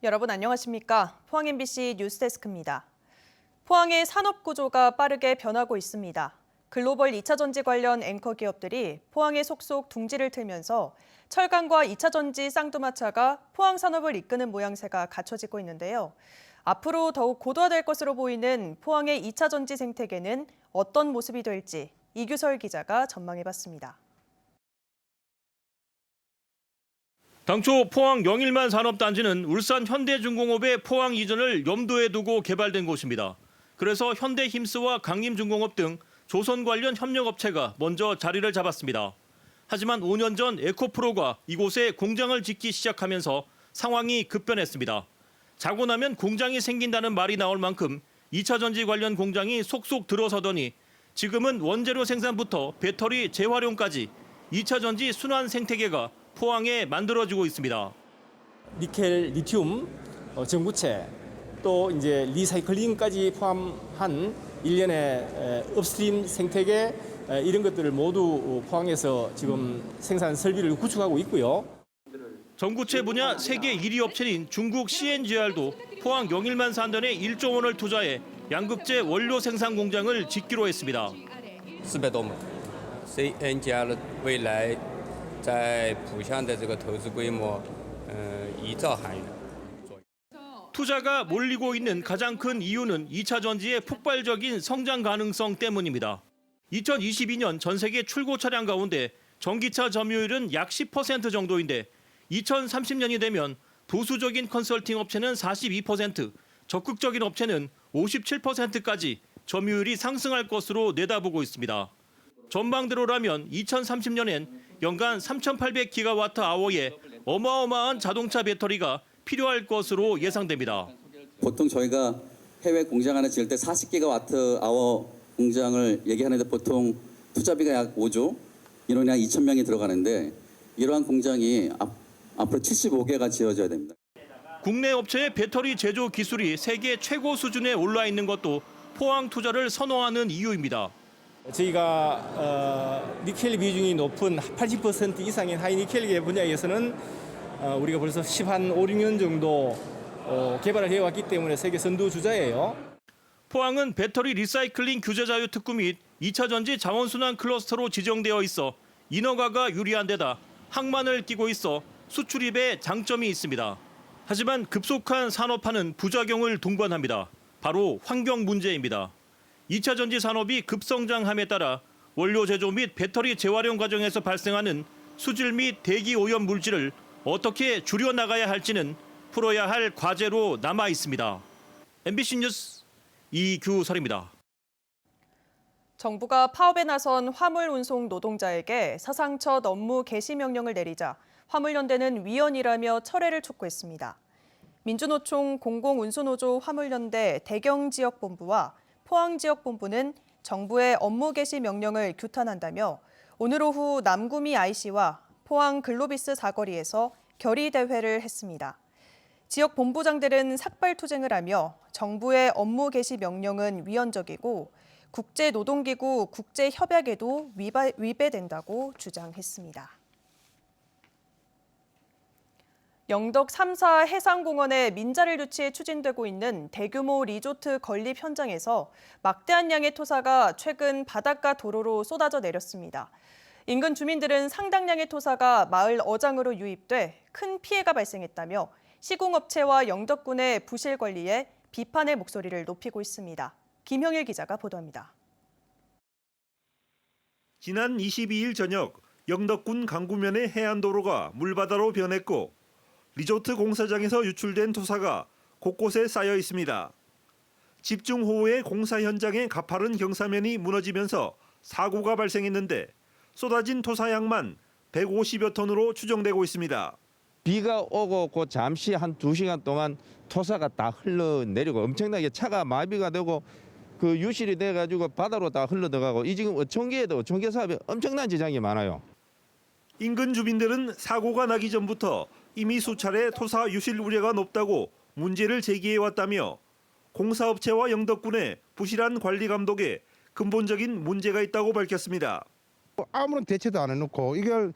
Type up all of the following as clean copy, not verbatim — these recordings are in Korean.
여러분 안녕하십니까? 포항 MBC 뉴스데스크입니다. 포항의 산업 구조가 빠르게 변하고 있습니다. 글로벌 2차 전지 관련 앵커 기업들이 포항에 속속 둥지를 틀면서 철강과 2차 전지 쌍두마차가 포항 산업을 이끄는 모양새가 갖춰지고 있는데요. 앞으로 더욱 고도화될 것으로 보이는 포항의 2차 전지 생태계는 어떤 모습이 될지 이규설 기자가 전망해봤습니다. 당초 포항 영일만 산업단지는 울산 현대중공업의 포항 이전을 염두에 두고 개발된 곳입니다. 그래서 현대힘스와 강림중공업 등 조선 관련 협력업체가 먼저 자리를 잡았습니다. 하지만 5년 전 에코프로가 이곳에 공장을 짓기 시작하면서 상황이 급변했습니다. 자고 나면 공장이 생긴다는 말이 나올 만큼 2차 전지 관련 공장이 속속 들어서더니 지금은 원재료 생산부터 배터리 재활용까지 2차 전지 순환 생태계가 포항에 만들어지고 있습니다. 니켈, 리튬, 전구체, 또 이제 리사이클링까지 포함한 일련의 업스트림 생태계 이런 것들을 모두 포항에서 지금 생산 설비를 구축하고 있고요. 전구체 분야 세계 1위 업체인 중국 CNGR도 포항 영일만 산단에 1조 원을 투자해 양극재 원료生产 공장을 짓기로 했습니다. 400多亩 CNGR 未来在浦项的这个投资规模1兆韩元。 투자가 몰리고 있는 가장 큰 이유는 2차 전지의 폭발적인 성장 가능성 때문입니다. 2022년 전 세계 출고 차량 가운데 전기차 점유율은 약 10% 정도인데 2030년이 되면 보수적인 컨설팅 업체는 42%, 적극적인 업체는 57%까지 점유율이 상승할 것으로 내다보고 있습니다. 전망대로라면 2030년엔 연간 3,800기가와트-아워의 어마어마한 자동차 배터리가 필요할 것으로 예상됩니다. 보통 저희가 해외 공장 하나 지을 때 40기가와트-아워 공장을 얘기하는데 보통 투자비가 약 5조, 인원이 한 2,000명이 들어가는데 이러한 공장이 앞으로 75개가 지어져야 됩니다. 국내 업체의 배터리 제조 기술이 세계 최고 수준에 올라 있는 것도 포항 투자를 선호하는 이유입니다. 저희가 니켈 비중이 높은 80% 이상인 하이니켈 분야에서는 우리가 벌써 5, 6년 정도 개발을 해왔기 때문에 세계 선두 주자예요. 포항은 배터리 리사이클링 규제 자유 특구 및 2차 전지 자원순환 클러스터로 지정되어 있어 인허가가 유리한 데다 항만을 끼고 있어 수출입에 장점이 있습니다. 하지만 급속한 산업화는 부작용을 동반합니다. 바로 환경 문제입니다. 2차 전지 산업이 급성장함에 따라 원료 제조 및 배터리 재활용 과정에서 발생하는 수질 및 대기 오염 물질을 어떻게 줄여나가야 할지는 풀어야 할 과제로 남아 있습니다. MBC 뉴스 이규설입니다. 정부가 파업에 나선 화물 운송 노동자에게 사상 첫 업무 개시 명령을 내리자 화물연대는 위헌이라며 철회를 촉구했습니다. 민주노총 공공운수노조 화물연대 대경지역본부와 포항지역본부는 정부의 업무 개시 명령을 규탄한다며 오늘 오후 남구미 IC와 포항 글로비스 사거리에서 결의대회를 했습니다. 지역 본부장들은 삭발투쟁을 하며 정부의 업무 개시 명령은 위헌적이고 국제노동기구 국제협약에도 위배된다고 주장했습니다. 영덕 3사 해상공원에 민자를 유치해 추진되고 있는 대규모 리조트 건립 현장에서 막대한 양의 토사가 최근 바닷가 도로로 쏟아져 내렸습니다. 인근 주민들은 상당량의 토사가 마을 어장으로 유입돼 큰 피해가 발생했다며 시공업체와 영덕군의 부실 관리에 비판의 목소리를 높이고 있습니다. 김형일 기자가 보도합니다. 지난 22일 저녁 영덕군 강구면의 해안도로가 물바다로 변했고 리조트 공사장에서 유출된 토사가 곳곳에 쌓여 있습니다. 집중호우의 공사 현장의 가파른 경사면이 무너지면서 사고가 발생했는데 쏟아진 토사양만 150여 톤으로 추정되고 있습니다. 비가 오고 잠시 한 2시간 동안 토사가 다 흘러내리고 엄청나게 차가 마비가 되고 그 유실이 돼가지고 바다로 다 흘러들어가고 이 지금 어촌계에도 어촌계 사업에 엄청난 지장이 많아요. 인근 주민들은 사고가 나기 전부터 이미 수차례 토사 유실 우려가 높다고 문제를 제기해왔다며 공사업체와 영덕군의 부실한 관리 감독에 근본적인 문제가 있다고 밝혔습니다. 아무런 대책도 안 해놓고 이걸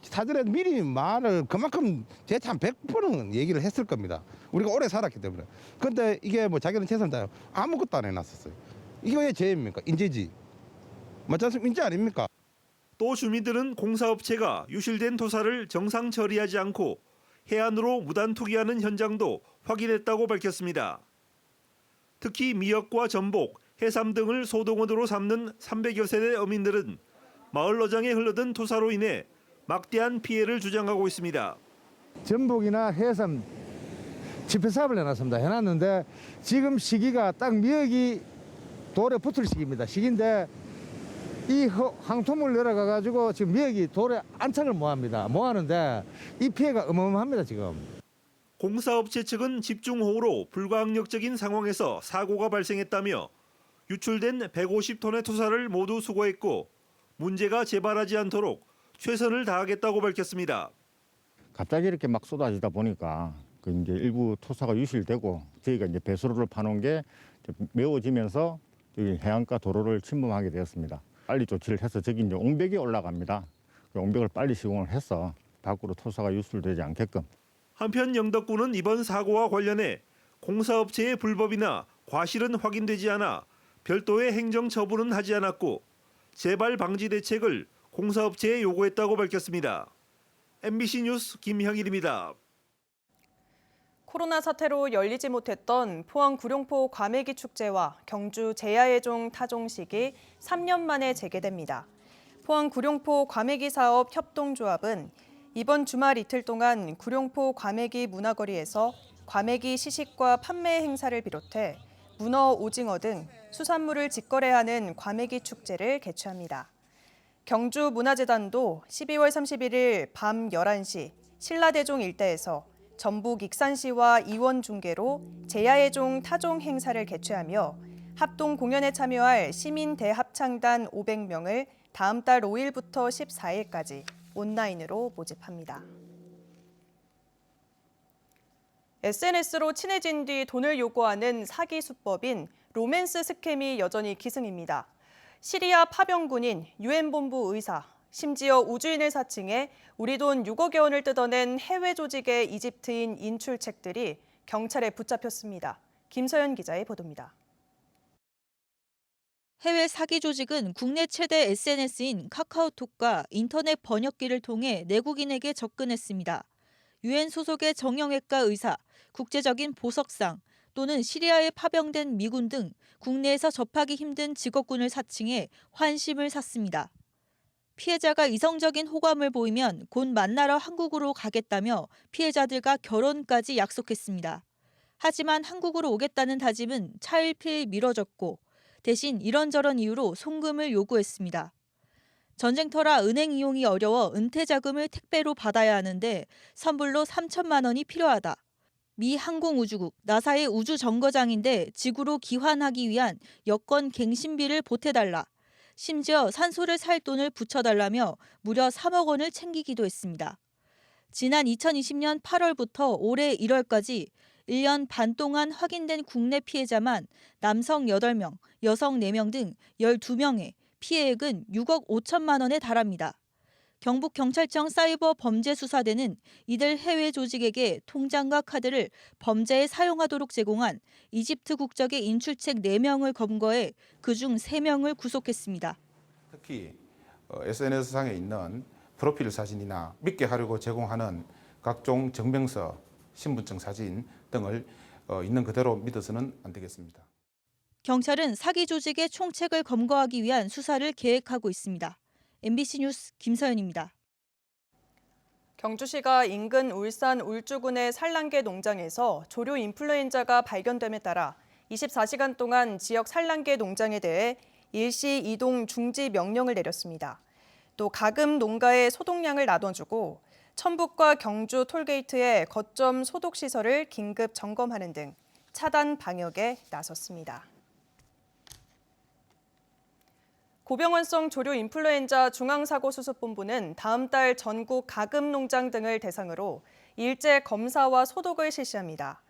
사전에 미리 말을 그만큼 대체 한 100%는 얘기를 했을 겁니다. 우리가 오래 살았기 때문에. 근데 이게 뭐 자기는 최선을 다해요. 아무것도 안 해놨었어요. 이게 왜 죄입니까? 인재지. 맞지 않습니까? 인재 아닙니까? 또 주민들은 공사업체가 유실된 토사를 정상 처리하지 않고 해안으로 무단 투기하는 현장도 확인했다고 밝혔습니다. 특히 미역과 전복, 해삼 등을 소동원으로 삼는 300여 세대 어민들은 마을 어장에 흘러든 토사로 인해 막대한 피해를 주장하고 있습니다. 전복이나 해삼 집회 사업을 해놨습니다. 해놨는데 지금 시기가 딱 미역이 돌에 붙을 시기입니다. 시기인데 이 항토목을 내려가가지고 지금 미역이 돌에 안착을 못합니다. 못하는데 이 피해가 어마어마합니다 지금. 공사업체 측은 집중호우로 불가항력적인 상황에서 사고가 발생했다며 유출된 150톤의 토사를 모두 수거했고 문제가 재발하지 않도록 최선을 다하겠다고 밝혔습니다. 갑자기 이렇게 막 쏟아지다 보니까 그 이제 일부 토사가 유실되고 저희가 이제 배수로를 파놓은 게 메워지면서 여기 해안가 도로를 침범하게 되었습니다. 빨리 조치를 해서 저기 이제 옹벽이 올라갑니다. 그 옹벽을 빨리 시공을 해서 밖으로 토사가 유출되지 않게끔. 한편 영덕군은 이번 사고와 관련해 공사업체의 불법이나 과실은 확인되지 않아 별도의 행정 처분은 하지 않았고 재발 방지 대책을 공사업체에 요구했다고 밝혔습니다. MBC 뉴스 김형일입니다. 코로나 사태로 열리지 못했던 포항 구룡포 과메기 축제와 경주 제야의종 타종식이 3년 만에 재개됩니다. 포항 구룡포 과메기 사업 협동조합은 이번 주말 이틀 동안 구룡포 과메기 문화거리에서 과메기 시식과 판매 행사를 비롯해 문어, 오징어 등 수산물을 직거래하는 과메기 축제를 개최합니다. 경주문화재단도 12월 31일 밤 11시 신라대종 일대에서 전북 익산시와 이원 중계로 제야의종 타종 행사를 개최하며 합동 공연에 참여할 시민 대합창단 500명을 다음 달 5일부터 14일까지 온라인으로 모집합니다. SNS로 친해진 뒤 돈을 요구하는 사기 수법인 로맨스 스캠이 여전히 기승입니다. 시리아 파병군인 유엔본부 의사, 심지어 우주인을 사칭해 우리 돈 6억여 원을 뜯어낸 해외 조직의 이집트인 인출책들이 경찰에 붙잡혔습니다. 김서연 기자의 보도입니다. 해외 사기 조직은 국내 최대 SNS인 카카오톡과 인터넷 번역기를 통해 내국인에게 접근했습니다. 유엔 소속의 정형외과 의사, 국제적인 보석상 또는 시리아에 파병된 미군 등 국내에서 접하기 힘든 직업군을 사칭해 환심을 샀습니다. 피해자가 이성적인 호감을 보이면 곧 만나러 한국으로 가겠다며 피해자들과 결혼까지 약속했습니다. 하지만 한국으로 오겠다는 다짐은 차일피일 미뤄졌고 대신 이런저런 이유로 송금을 요구했습니다. 전쟁터라 은행 이용이 어려워 은퇴 자금을 택배로 받아야 하는데 선불로 3천만 원이 필요하다. 미 항공우주국 나사의 우주정거장인데 지구로 귀환하기 위한 여권 갱신비를 보태달라. 심지어 산소를 살 돈을 붙여달라며 무려 3억 원을 챙기기도 했습니다. 지난 2020년 8월부터 올해 1월까지 1년 반 동안 확인된 국내 피해자만 남성 8명, 여성 4명 등 12명에 피해액은 6억 5천만 원에 달합니다. 경북경찰청 사이버범죄수사대는 이들 해외 조직에게 통장과 카드를 범죄에 사용하도록 제공한 이집트 국적의 인출책 4명을 검거해 그중 3명을 구속했습니다. 특히 SNS상에 있는 프로필 사진이나 믿게 하려고 제공하는 각종 증명서, 신분증 사진 등을 있는 그대로 믿어서는 안 되겠습니다. 경찰은 사기 조직의 총책을 검거하기 위한 수사를 계획하고 있습니다. MBC 뉴스 김서연입니다. 경주시가 인근 울산 울주군의 산란개 농장에서 조류 인플루엔자가 발견됨에 따라 24시간 동안 지역 산란개 농장에 대해 일시 이동 중지 명령을 내렸습니다. 또 가금 농가에 소독량을 나눠주고 천북과 경주 톨게이트의 거점 소독시설을 긴급 점검하는 등 차단 방역에 나섰습니다. 고병원성 조류 인플루엔자 중앙사고수습본부는 다음 달 전국 가금 농장 등을 대상으로 일제 검사와 소독을 실시합니다.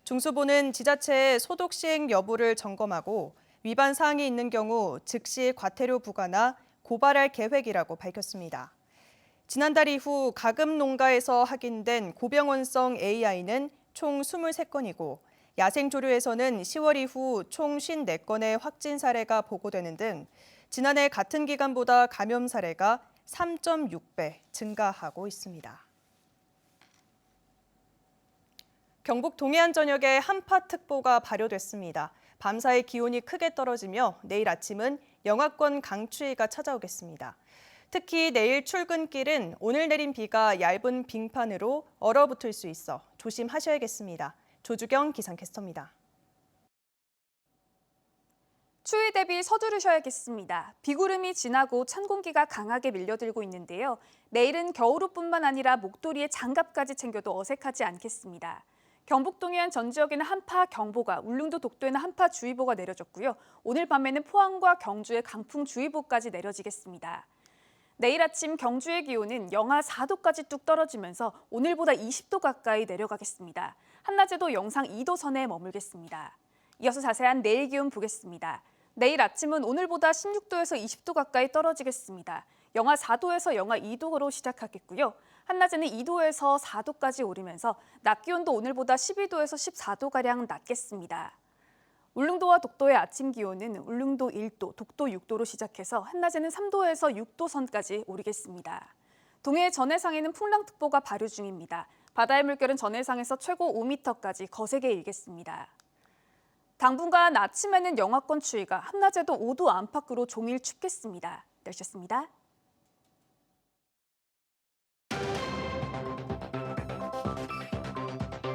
중수부는 지자체의 소독 시행 여부를 점검하고 위반 사항이 있는 경우 즉시 과태료 부과나 고발할 계획이라고 밝혔습니다. 지난달 이후 가금 농가에서 확인된 고병원성 AI는 총 23건이고 야생 조류에서는 10월 이후 총 54건의 확진 사례가 보고되는 등 지난해 같은 기간보다 감염 사례가 3.6배 증가하고 있습니다. 경북 동해안 전역에 한파특보가 발효됐습니다. 밤사이 기온이 크게 떨어지며 내일 아침은 영하권 강추위가 찾아오겠습니다. 특히 내일 출근길은 오늘 내린 비가 얇은 빙판으로 얼어붙을 수 있어 조심하셔야겠습니다. 조주경 기상캐스터입니다. 추위 대비 서두르셔야겠습니다. 비구름이 지나고 찬 공기가 강하게 밀려들고 있는데요. 내일은 겨울옷뿐만 아니라 목도리에 장갑까지 챙겨도 어색하지 않겠습니다. 경북 동해안 전 지역에는 한파경보가, 울릉도 독도에는 한파주의보가 내려졌고요. 오늘 밤에는 포항과 경주에 강풍주의보까지 내려지겠습니다. 내일 아침 경주의 기온은 영하 4도까지 뚝 떨어지면서 오늘보다 20도 가까이 내려가겠습니다. 한낮에도 영상 2도 선에 머물겠습니다. 이어서 자세한 내일 기온 보겠습니다. 내일 아침은 오늘보다 16도에서 20도 가까이 떨어지겠습니다. 영하 4도에서 영하 2도로 시작하겠고요. 한낮에는 2도에서 4도까지 오르면서 낮 기온도 오늘보다 12도에서 14도가량 낮겠습니다. 울릉도와 독도의 아침 기온은 울릉도 1도, 독도 6도로 시작해서 한낮에는 3도에서 6도 선까지 오르겠습니다. 동해 전해상에는 풍랑특보가 발효 중입니다. 바다의 물결은 전해상에서 최고 5m까지 거세게 일겠습니다. 당분간 아침에는 영하권 추위가, 한낮에도 5도 안팎으로 종일 춥겠습니다. 날씨였습니다.